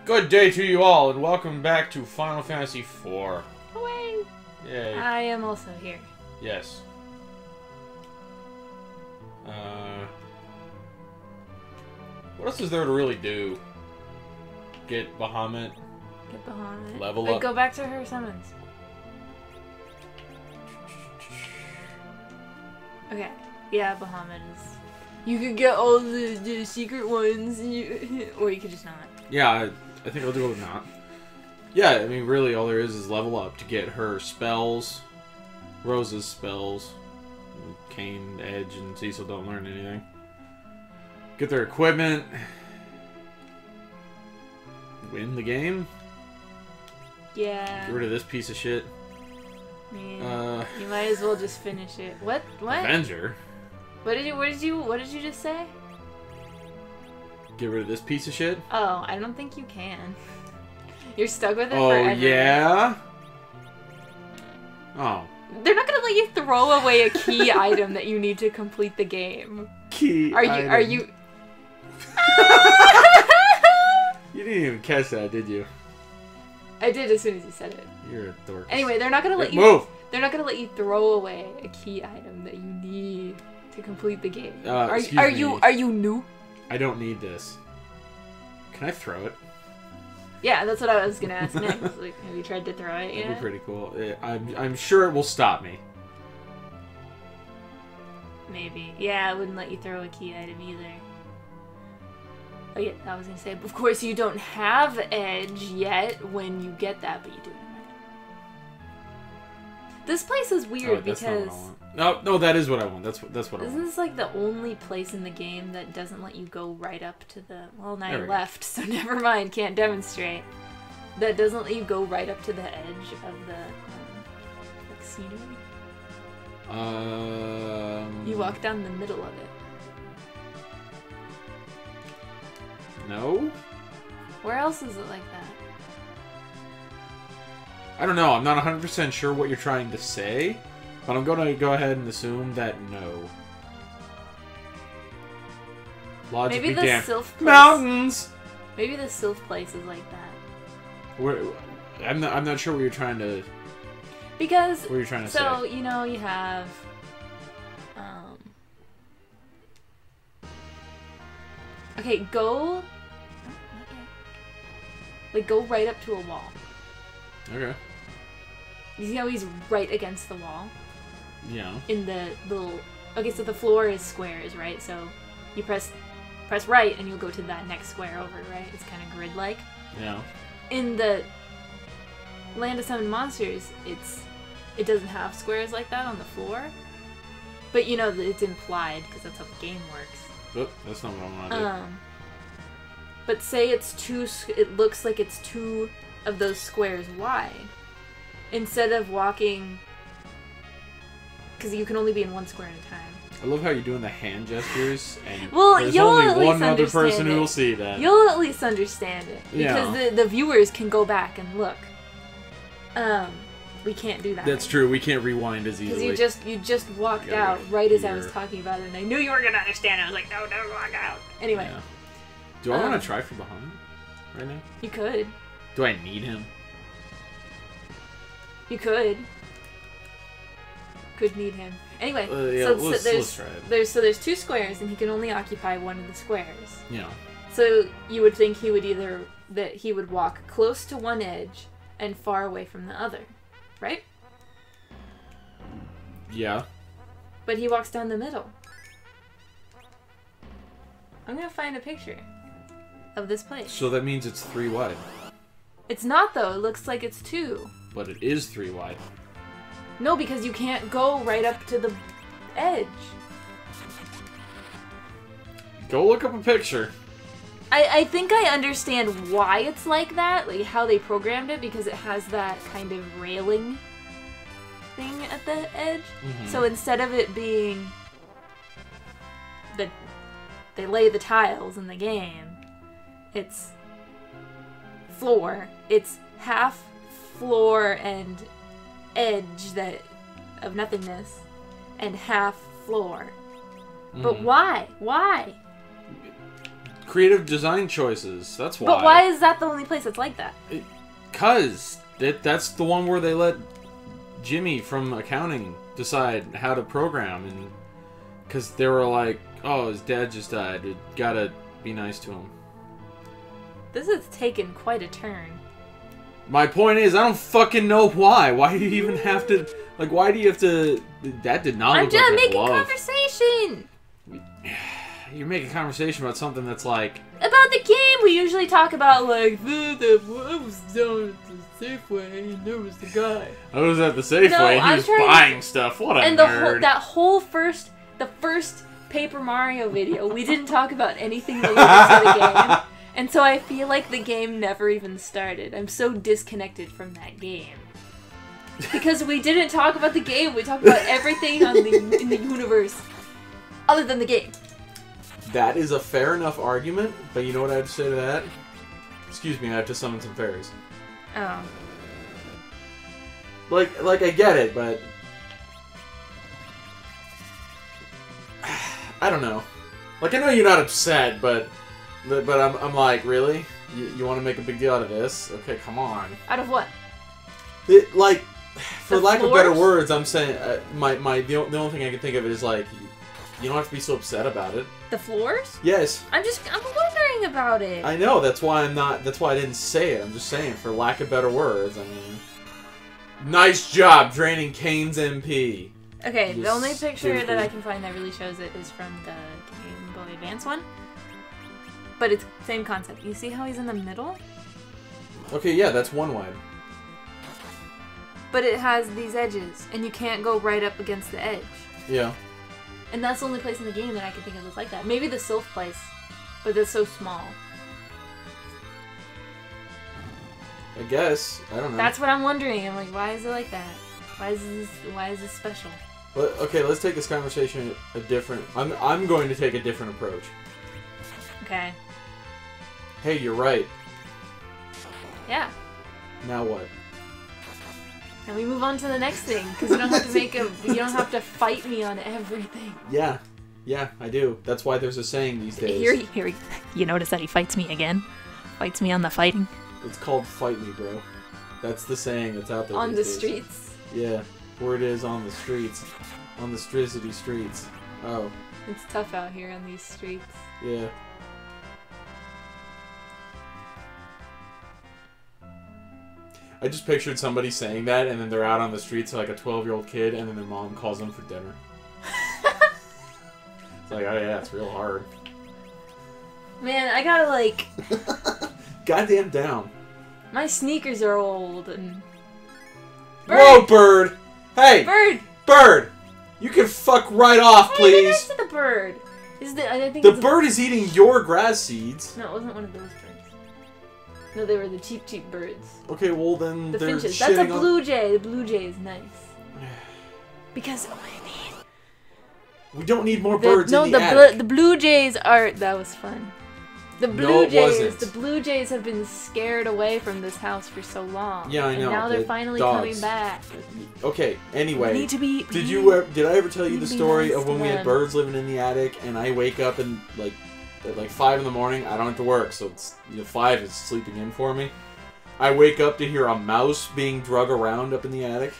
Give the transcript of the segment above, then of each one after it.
Good day to you all, and welcome back to Final Fantasy IV. Away! Yay. I am also here. Yes. What else is there to really do? Get Bahamut. Get behind it. Level Like, up. go back to her summons. Okay. Yeah, Bahamut is... You could get all the secret ones, or you could just not. Yeah, I think I'll do it not. Yeah, I mean, really, all there is level up to get her spells, Rose's spells. Kane, Edge, and Cecil don't learn anything. Get their equipment. Win the game. Yeah. Get rid of this piece of shit. I mean, you might as well just finish it. What? Avenger. What did you just say? Get rid of this piece of shit? Oh, I don't think you can. You're stuck with it Oh, forever. yeah? Oh. They're not gonna let you throw away a key item that you need to complete the game. Key Are item. you You didn't even catch that, did you? I did as soon as you said it. You're a dork. Anyway, they're not gonna let you move! They're not gonna let you throw away a key item that you need to complete the game. Are excuse you new? I don't need this. Can I throw it? Yeah, that's what I was gonna ask next. Like, have you tried to throw it yet? That'd be pretty cool. I'm sure it will stop me. Maybe. Yeah, I wouldn't let you throw a key item either. Oh yeah, I was gonna say, of course you don't have Edge yet when you get that, but you do. This place is weird that's because... not what I want. No, that is what I want. That's what I want. Isn't this like the only place in the game that doesn't let you go right up to the... Well, now you left, so never mind, can't demonstrate. That doesn't let you go right up to the edge of the, like, scenery. You walk down the middle of it. No? Where else is it like that? I don't know. I'm not 100% sure what you're trying to say, but I'm going to go ahead and assume that no. Logic Maybe the damned. Sylph place... Mountains! Maybe the Sylph place is like that. I'm not sure what you're trying to... Because... What you're trying to say. So, you know, you have... Okay, go... Like, go right up to a wall. Okay. You see how he's right against the wall? Yeah. In the little... Okay, so the floor is squares, right? So you press right and you'll go to that next square over, right? It's kind of grid-like. Yeah. In the Land of Summoned Monsters, it doesn't have squares like that on the floor. But you know that it's implied, because that's how the game works. Oh, that's not what I want to do. But say it's two... It looks like it's two of those squares wide. Instead of walking... Because you can only be in one square at a time. I love how you're doing the hand gestures, and well, there's you'll only at least one other person it. who will see that. You'll at least understand it. Because Yeah. the viewers can go back and look. We can't do that. That's true. We can't rewind as easily. Because you just walked out right as I was talking about it, and I knew you were going to understand it. I was like, no, don't walk out. Anyway. Yeah. Do I want to try for Bahamut right now? You could. Do I need him? You could. Could need him. Anyway, yeah, let's try it. there's two squares, and he can only occupy one of the squares. Yeah. So you would think he would that he would walk close to one edge and far away from the other, right? Yeah. But he walks down the middle. I'm gonna find a picture of this place. So that means it's 3 wide. It's not, though. It looks like it's 2. But it is 3 wide. No, because you can't go right up to the edge. Go look up a picture. I think I understand why it's like that, like how they programmed it, because it has that kind of railing thing at the edge. Mm-hmm. So instead of it being that they lay the tiles in the game, it's floor. It's half floor and edge of nothingness, and half floor. Mm-hmm. But why? Why? creative design choices. That's why. But why is that the only place that's like that? Because that's the one where they let Jimmy from accounting decide how to program, and because they were like, oh, his dad just died, we gotta be nice to him. This has taken quite a turn. My point is, I don't fucking know why. Why do you even have to... Like, why do you have to... That did not look like I'm just making conversation! You're making conversation about something that's like... About the game! We usually talk about, like, I was down at the Safeway, and there was the guy. I was at the Safeway, and he was buying stuff. What a nerd. And the first Paper Mario video, we didn't talk about anything related to the game. And so I feel like the game never even started. I'm so disconnected from that game. Because we didn't talk about the game, we talked about everything in the universe other than the game. That is a fair enough argument, but you know what I have to say to that? Excuse me, I have to summon some fairies. Oh. Like I get it, but... I don't know. Like, I know you're not upset, but I'm like, really? You want to make a big deal out of this? Okay, come on. Out of what? Like, for lack of better floors? words, I'm saying the only thing I can think of is like, you don't have to be so upset about it. The floors? Yes. I'm wondering about it. I know. That's why I didn't say it. I'm just saying, for lack of better words. I mean, nice job draining Kane's MP. Okay, the only picture that I can find that really shows it is from the Game Boy Advance one. But it's same concept. You see how he's in the middle? Okay, yeah, that's one wide. But it has these edges, and you can't go right up against the edge. Yeah. And that's the only place in the game that I can think of that's like that. Maybe the Sylph place, but that's so small. I guess. I don't know. That's what I'm wondering. I'm like, why is it like that? Why is this special? Well, okay, let's take this conversation a different... I'm going to take a different approach. Okay. Hey, you're right. Yeah. Now what? And we move on to the next thing, because you don't have to you don't have to fight me on everything. Yeah. Yeah, I do. That's why there's a saying these days. Here, you notice that he fights me again? Fights me on the fighting? It's called fight me, bro. That's the saying that's out there on the these days. streets? Yeah. Word is on the streets. On the stricity streets. Oh. It's tough out here on these streets. Yeah. I just pictured somebody saying that, and then they're out on the streets like a 12-year-old kid, and then their mom calls them for dinner. It's like, oh yeah, it's real hard. Man, I gotta like... Goddamn down. My sneakers are old, and... Bird! Whoa, bird! Hey! Bird! Bird! You can fuck right off, please! Hey, next to the bird! I think the bird is eating your grass seeds. No, it wasn't one of those birds. No, they were the cheap birds. Okay, well then the they're finches. That's a shitting blue jay. The blue jay is nice. Because we don't need more birds in the attic. No, the blue jays are... That was fun. The blue jays. The blue jays have been scared away from this house for so long. Yeah, I know. And now they're finally coming back. Okay. Anyway, we need to be. Did I ever tell you the story of when we had birds living in the attic, and I wake up and at like 5 in the morning, I don't have to work, so it's 5 is sleeping in for me. I wake up to hear a mouse being drug around up in the attic.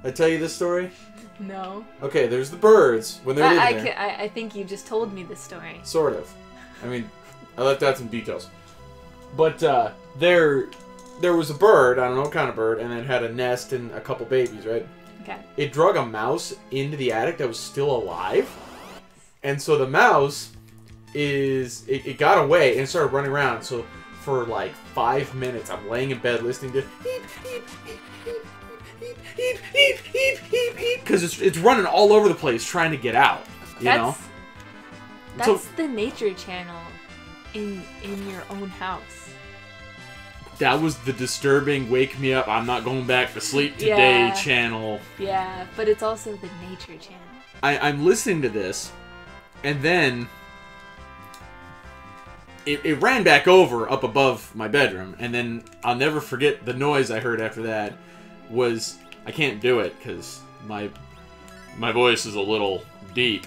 I tell you this story? No. Okay, there's the birds when they're living there. I think you just told me this story. Sort of. I mean, I left out some details. But there was a bird, I don't know what kind of bird, and it had a nest and a couple babies, right? Okay. It drug a mouse into the attic that was still alive. And so the mouse it got away and started running around. So for like 5 minutes, I'm laying in bed listening to because it's running all over the place trying to get out. You know? That's the Nature Channel in your own house. That was the disturbing wake me up, I'm not going back to sleep today channel. Yeah, but it's also the Nature Channel. I'm listening to this, and then it ran back over up above my bedroom, and then I'll never forget the noise I heard after that was, I can't do it because my voice is a little deep,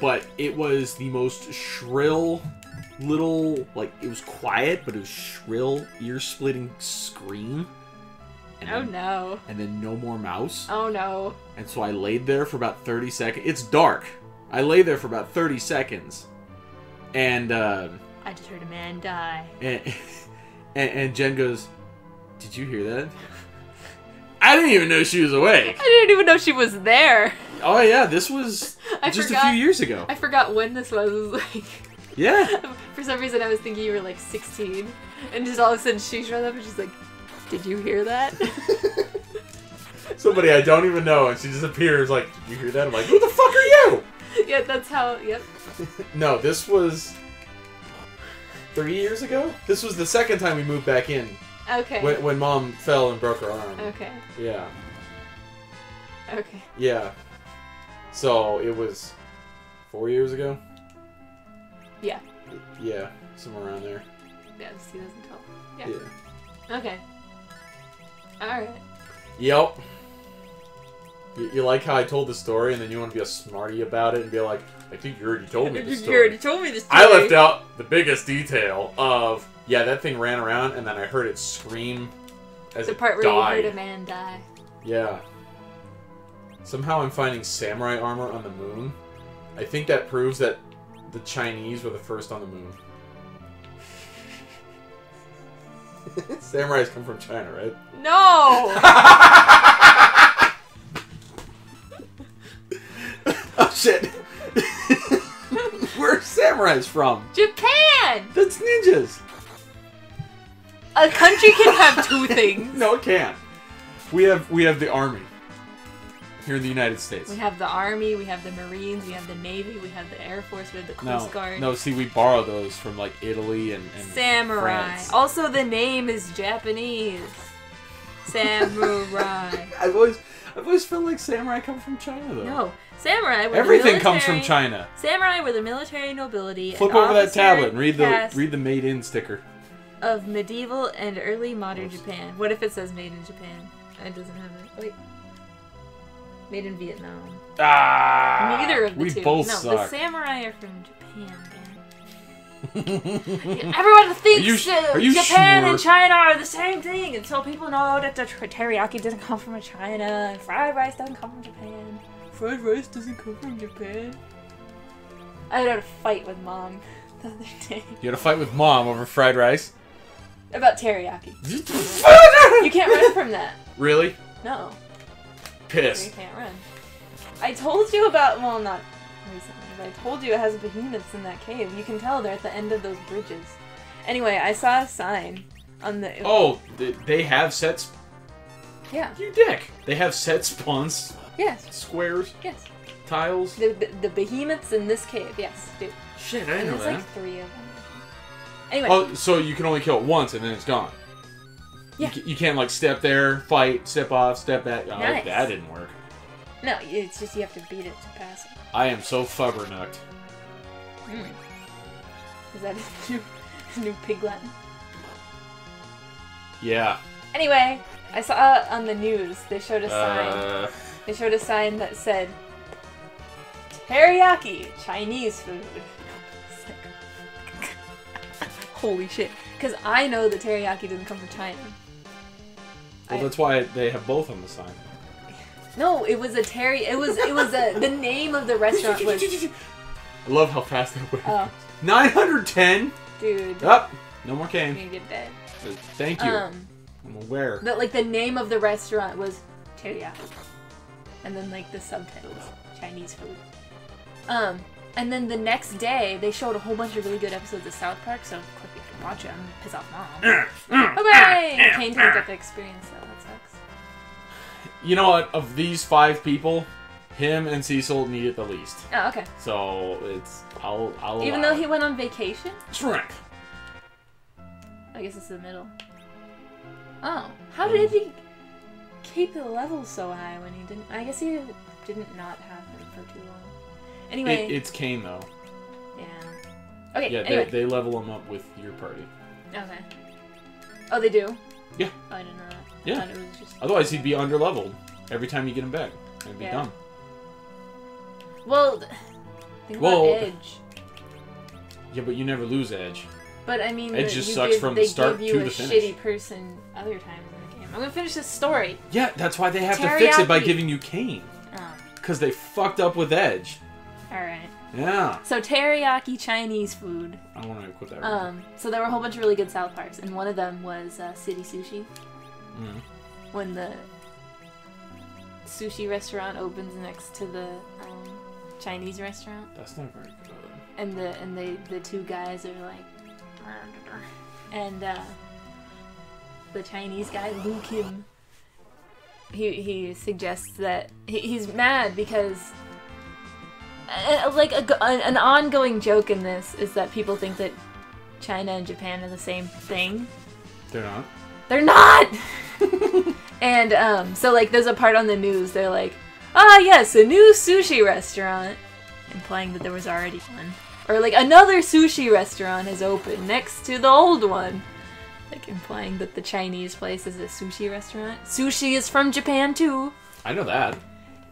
but it was the most shrill little, like, it was quiet, but it was shrill, ear-splitting scream. And Oh then, no. And then no more mouse. Oh no. And so I laid there for about 30 seconds. It's dark. I lay there for about 30 seconds. And, I just heard a man die. and Jen goes, "Did you hear that?" I didn't even know she was awake. I didn't even know she was there. Oh yeah, this was just a few years ago. I forgot when this was. It was like... Yeah. For some reason I was thinking you were like 16. And just all of a sudden she showed up and she's like, "Did you hear that?" Somebody I don't even know, and she just appears like, "Did you hear that?" I'm like, "Who the fuck are you?" Yeah, that's how, yep. No, this was 3 years ago? This was the second time we moved back in. Okay. When Mom fell and broke her arm. Okay. Yeah. Okay. Yeah. So, it was 4 years ago? Yeah. Yeah, somewhere around there. Yeah, it was 2012. Yeah. Yeah. Okay. Alright. Yep. You like how I told the story, and then you want to be a smarty about it and be like, "I think you already told me this story." You already told me this story. I left out the biggest detail of, yeah, that thing ran around, and then I heard it scream as The part it where died. you heard a man die. Yeah. Somehow I'm finding samurai armor on the moon. I think that proves that the Chinese were the first on the moon. Samurais come from China, right? No! Oh shit! Where are samurais from? Japan! That's ninjas! A country can have two things. No, it can't. We have the army. Here in the United States. We have the Army, we have the Marines, we have the Navy, we have the Air Force, we have the Coast Guard. No, see, we borrow those from, like, Italy and Samurai. France. Also, the name is Japanese. Samurai. I've always felt like samurai come from China, though. No. Samurai were Everything the comes military, from China. Samurai were the military nobility. Flip and over that officer tablet and read caste the Made In sticker. of medieval and early modern Japan. What if it says made in Japan? It doesn't have it. Wait. Made in Vietnam. Ah! Neither of the we two. both no, suck. the samurai are from Japan, man. Everyone thinks Are you Japan sure? and China are the same thing until people know that the teriyaki doesn't come from China and fried rice doesn't come from Japan. Fried rice doesn't come from Japan. I had a fight with Mom the other day. You had a fight with Mom over fried rice? About teriyaki. You can't run from that. Really? No. You Pissed. can't run. I told you about, well, not recently, but I told you it has behemoths in that cave. You can tell they're at the end of those bridges. Anyway, I saw a sign on the... Oh, they have sets. Yeah. You dick. They have set spawns. Yes. Squares. Yes. Tiles. The behemoths in this cave, yes, do. Shit, I didn't And know there's that. like 3 of them. Anyway. Oh, so you can only kill it once and then it's gone. Yeah. You can't, like, step there, fight, step off, step back. Oh, Nice. that didn't work. No, it's just you have to beat it to pass it. I am so fubbernucked. Is that a new pig Latin? Yeah. Anyway, I saw on the news, they showed a sign. They showed a sign that said, teriyaki, Chinese food. It's like, holy shit. Because I know that teriyaki doesn't come from China. Well, that's why they have both on the sign. No, it was a the name of the restaurant was... I love how fast that went. Oh. 910? Dude. Up. No more I'm cane. gonna get dead. Thank you. I'm aware. The name of the restaurant was teriyaki. And then, like, the subtitles, Chinese food. And then the next day, they showed a whole bunch of really good episodes of South Park, so of course we have to watch it. I'm gonna piss off Mom. Hooray! Kane didn't get the experience, so that sucks. You know what? Of these 5 people, him and Cecil need it the least. Oh, okay. So I'll Even allow though it. he went on vacation? Shrimp. I guess it's the middle. Oh, how did he keep the level so high when he didn't? I guess he didn't not have him for too long. Anyway. It's Kane though. Yeah. Okay. Yeah, anyway. they level him up with your party. Okay. Oh, they do? Yeah. Oh, I didn't know that. Yeah. I thought it was just... Otherwise, he'd be underleveled every time you get him back. It'd be dumb. Well, think about Edge. Yeah, but you never lose edge. But I mean, Edge just sucks from the start to the finish. They give you a shitty person other times in the game. I'm gonna finish this story. Yeah, that's why they have to fix it by giving you Cain. Oh. Because they fucked up with Edge. Alright. Yeah. So teriyaki Chinese food. I want to put that right. So there were a whole bunch of really good South Parks, and one of them was City Sushi. Mm. When the sushi restaurant opens next to the Chinese restaurant. That's not very good. And the two guys are like, and the Chinese guy Lu Kim, he suggests that he's mad because like an ongoing joke in this is that people think that China and Japan are the same thing. They're not. They're not. And so like there's a part on the news. They're like, ah yes, a new sushi restaurant, implying that there was already one. Or like another sushi restaurant has opened next to the old one. Like implying that the Chinese place is a sushi restaurant. Sushi is from Japan too. I know that.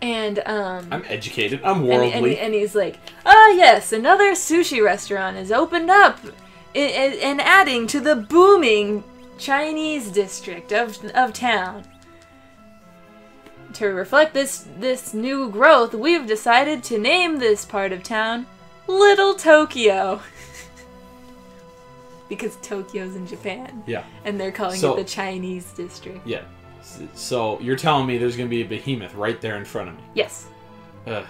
And I'm educated. I'm worldly. And he's like, ah yes, another sushi restaurant has opened up and adding to the booming Chinese district of town. To reflect this new growth, we've decided to name this part of town Little Tokyo. Because Tokyo's in Japan. Yeah. And they're calling it the Chinese district. Yeah. So you're telling me there's going to be a behemoth right there in front of me? Yes. Ugh.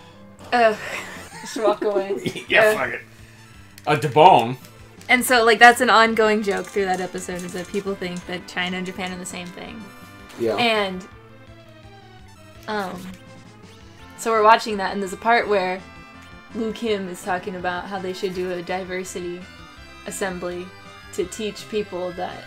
Just walk away. Yeah, fuck it. A debone. And so, like, that's an ongoing joke through that episode, is that people think that China and Japan are the same thing. Yeah. And, so we're watching that, and there's a part where Lu Kim is talking about how they should do a diversity assembly to teach people that,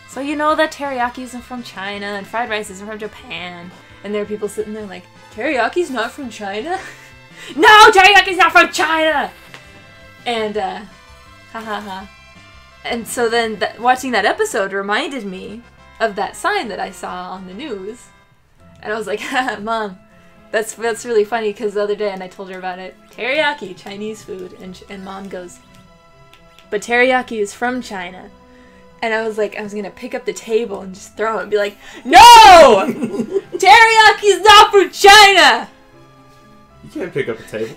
so you know that teriyaki isn't from China, and fried rice isn't from Japan. And there are people sitting there like, teriyaki's not from China? No, teriyaki's not from China! And, ha ha ha. And so then watching that episode reminded me of that sign that I saw on the news. And I was like, Mom, that's really funny, because the other day, and I told her about it, teriyaki, Chinese food, and Mom goes, but teriyaki is from China. And I was like, I was gonna pick up the table and just throw it and be like, no! Teriyaki's not from China! You can't pick up the table.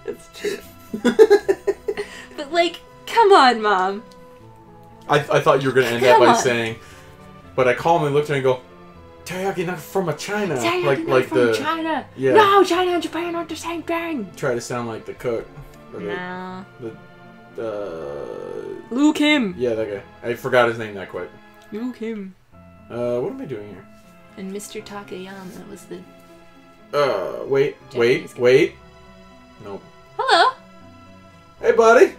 That's true. But like, come on, Mom. I thought you were gonna end that by saying, but I calmly looked at her and go, teriyaki not from China. Teriyaki not from China. Yeah. No, China and Japan aren't the same thing. Try to sound like the cook. No. The Lu Kim. Yeah, that guy. I forgot his name that quick. Lu Kim. What am I doing here? And Mr. Takayama was the... Wait. Nope. Hello. Hey, buddy.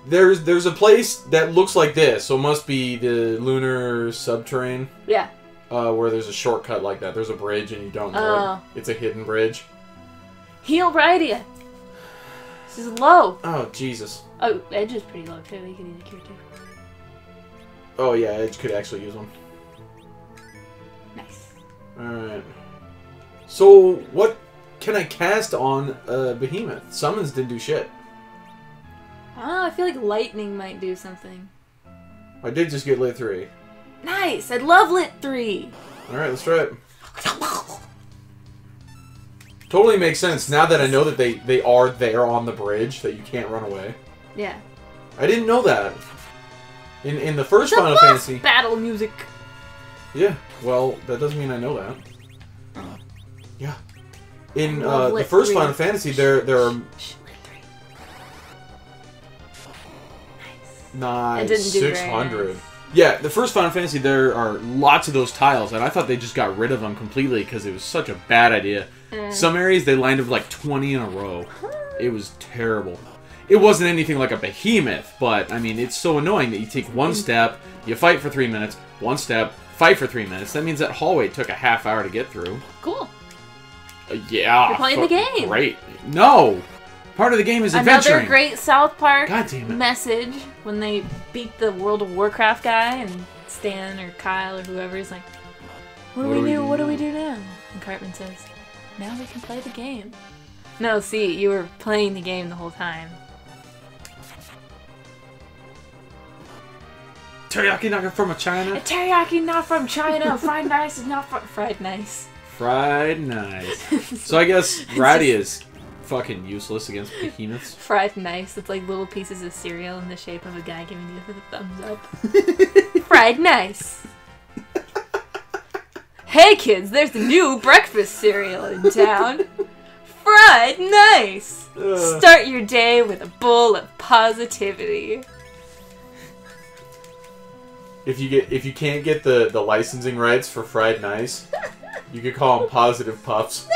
There's a place that looks like this, so it must be the lunar subterrane. Yeah. Where there's a shortcut like that. There's a bridge and you don't know it. It's a hidden bridge. He'll ride it. This is low. Oh, Jesus. Oh, Edge is pretty low, too. He could use a cure, too. Oh, yeah, Edge could actually use one. Nice. Alright. So, what can I cast on Behemoth? Summons didn't do shit. Oh, I feel like lightning might do something. I did just get lit 3. Nice! I love lit 3! Alright, let's try it. Totally makes sense now that I know that they are there on the bridge, that you can't run away. Yeah. I didn't know that. In the first Final Fantasy... battle music! Yeah, well, that doesn't mean I know that. Yeah. In the first Final Fantasy, there are... Nice. It didn't do 600. Nice. Yeah, the first Final Fantasy, there are lots of those tiles, and I thought they just got rid of them completely because it was such a bad idea. Some areas, they lined up like 20 in a row. It was terrible. It wasn't anything like a behemoth, but, I mean, it's so annoying that you take one step, you fight for 3 minutes, one step, fight for 3 minutes. That means that hallway took a half hour to get through. Cool. Yeah. You're playing the game. Great. No! Part of the game is adventuring. Another great South Park God message when they beat the World of Warcraft guy and Stan or Kyle or whoever is like, what do we do? What do we do now? And Cartman says, now we can play the game. No, see, you were playing the game the whole time. Teriyaki not from China? A teriyaki not from China. Fried nice is not from... Fried nice. Fried nice. So I guess Ratty is fucking useless against behemoths. Fried nice. It's like little pieces of cereal in the shape of a guy giving you the thumbs up. Fried nice. Hey kids, there's a new breakfast cereal in town. Fried nice. Start your day with a bowl of positivity. If you can't get the licensing rights for Fried Nice, you could call them Positive Puffs.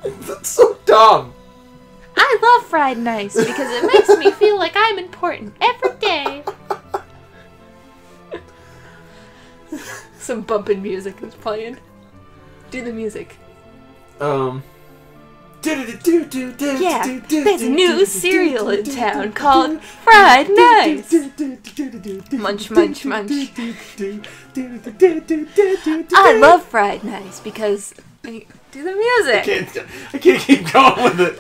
That's so dumb. I love fried nice because it makes me feel like I'm important every day. Some bumping music is playing. Do the music. Yeah, there's a new cereal in town called Fried Nice. Munch, munch, munch. I love Fried Nice because... Do the music. I can't keep going with it.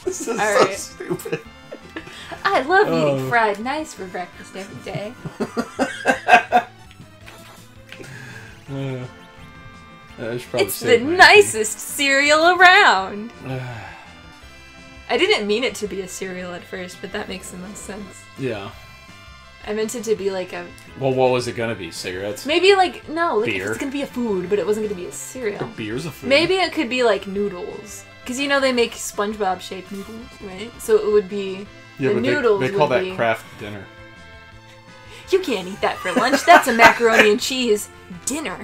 This is so stupid. I love eating Fried Nice for breakfast every day. It's the nicest cereal around. I didn't mean it to be a cereal at first, but that makes the most sense. Yeah. I meant it to be like a... Well, what was it gonna be? Cigarettes? Maybe like... No, like beer. It's gonna be a food, but it wasn't gonna be a cereal. Beer's a food. Maybe it could be like noodles. Because you know they make SpongeBob-shaped noodles, right? So it would be... Yeah, the but noodles they call would that be... craft dinner. You can't eat that for lunch. That's a macaroni and cheese dinner.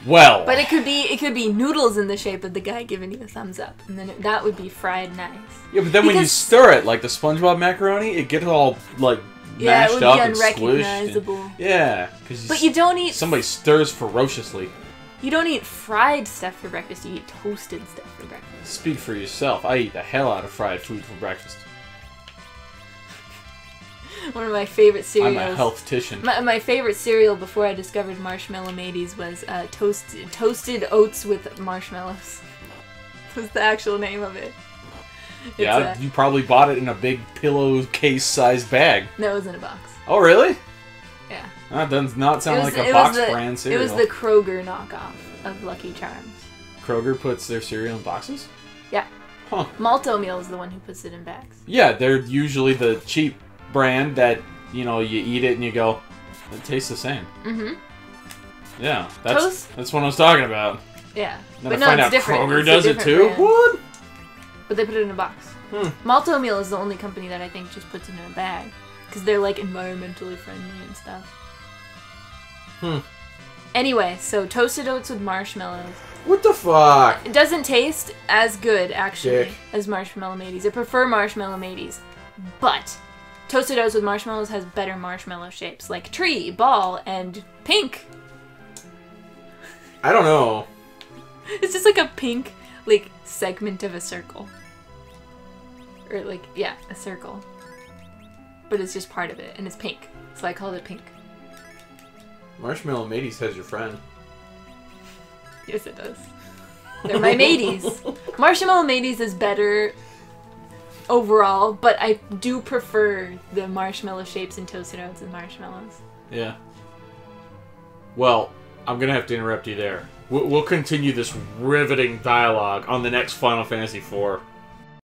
Well, but it could be noodles in the shape of the guy giving you a thumbs up, and then that would be Fried Nice. Yeah, but then when you stir it, like the SpongeBob macaroni, it gets all like mashed up and squished. Yeah, but you don't eat. Somebody stirs ferociously. You don't eat fried stuff for breakfast. You eat toasted stuff for breakfast. Speak for yourself. I eat the hell out of fried food for breakfast. One of my favorite cereals. I'm a health-tician. My favorite cereal before I discovered Marshmallow Mateys was toasted oats with marshmallows. Was the actual name of it. Yeah, you probably bought it in a big pillowcase-sized bag. No, it was in a box. Oh, really? Yeah. That does not sound like a box brand cereal. It was the Kroger knockoff of Lucky Charms. Kroger puts their cereal in boxes? Yeah. Huh. Malto Meal is the one who puts it in bags. Yeah, they're usually the cheap brand that, you know, you eat it and you go, it tastes the same. Mm-hmm. Yeah, that's what I was talking about. Yeah. Then but I find out different. Kroger does it too? Brand. What? But they put it in a box. Malto Meal is the only company that I think just puts it in a bag. Because they're, like, environmentally friendly and stuff. Anyway, so toasted oats with marshmallows. What the fuck? It doesn't taste as good, actually, as Marshmallow Mateys. I prefer Marshmallow Mateys. But toasted oats with marshmallows has better marshmallow shapes, like tree, ball, and pink. I don't know. It's just like a pink, like, segment of a circle. Or, like, yeah, a circle. But it's just part of it, and it's pink. So I called it pink. Marshmallow Mateys has your friend. Yes, it does. They're my mateys. Marshmallow Mateys is better overall, but I do prefer the marshmallow shapes in toasted oats and marshmallows. Yeah. Well, I'm gonna have to interrupt you there. We'll continue this riveting dialogue on the next Final Fantasy IV.